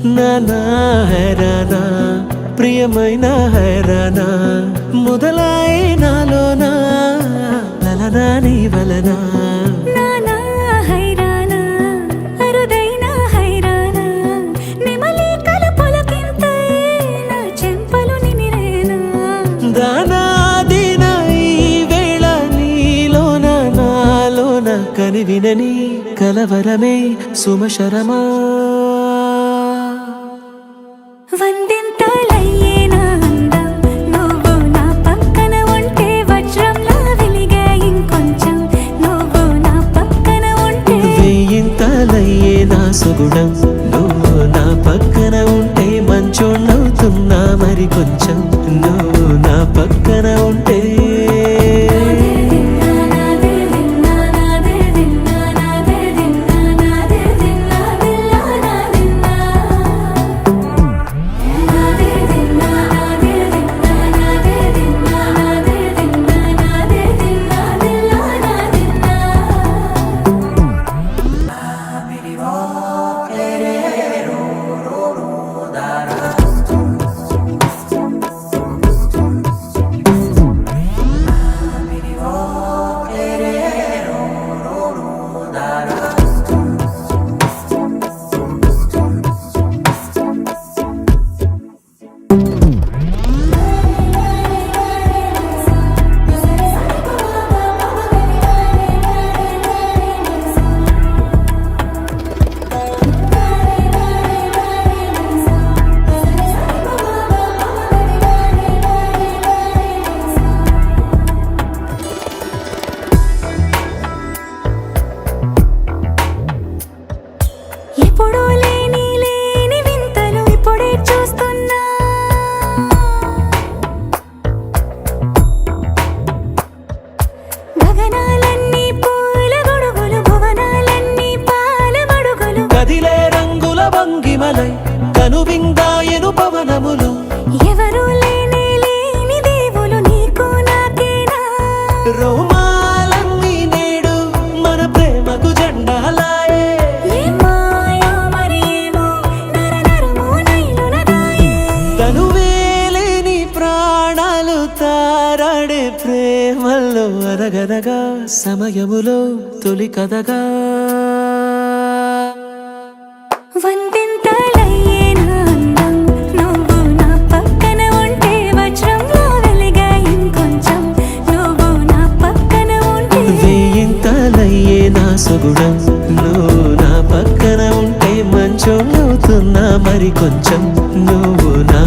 నానా హైరానా ప్రియమైన హైరానా మొదలాయి నాలోనా లలనా నీ వలనా నానా హైరానా అరుదైన హైరానా నిమలి కలుపులకింతై నా చెంపలు నిమిరేనా దానా దినా ఈ వేళ నీలోన నాలోన కనివినని కలవరమే సుమశరమా వందింతలయ్యే నా అందం నువ్వు నా పక్కన ఉంటే వజ్రంలా వెలిగే ఇంకొంచెం నువ్వు నా పక్కన ఉంటే వేయింతలయ్యే నా సుగుణం నువ్వు నా పక్కన ఉంటే మంచోణ్ణవుతున్నా మరి కొంచెం నువ్వు నా పక్కన ఉంటే ఎప్పుడూ లేని వింతలు ఇప్పుడే చూస్తున్నా గగనాలన్నీ పూల గొడుగులు భువనాలన్నీ పాల మడుగులు కదిలే రంగుల భంగిమలై కనువిందాయను పవనములు ఎవరూ లేని దేవులు నీకు నాకేనా రోమాలన్నీ నేడు మన ప్రేమకు జెండాలాయే ఏ మాయో మరేమో నరనరమో నైలునదాయే తనువేలేని ప్రాణాలు తారాడే ప్రేమల్లో అరగనగా సమయములో తొలి కథగా వందింతలయ్యే నా అందం నువ్వు నా పక్కన ఉంటే వజ్రంలా వెలిగే ఇంకొంచెం నువ్వు నా పక్కన ఉంటే వేయింతలయ్యే నా సుగుణం నువ్వు నా పక్కన ఉంటే మంచోణ్ణవుతున్నా మరి కొంచెం నువ్వు నా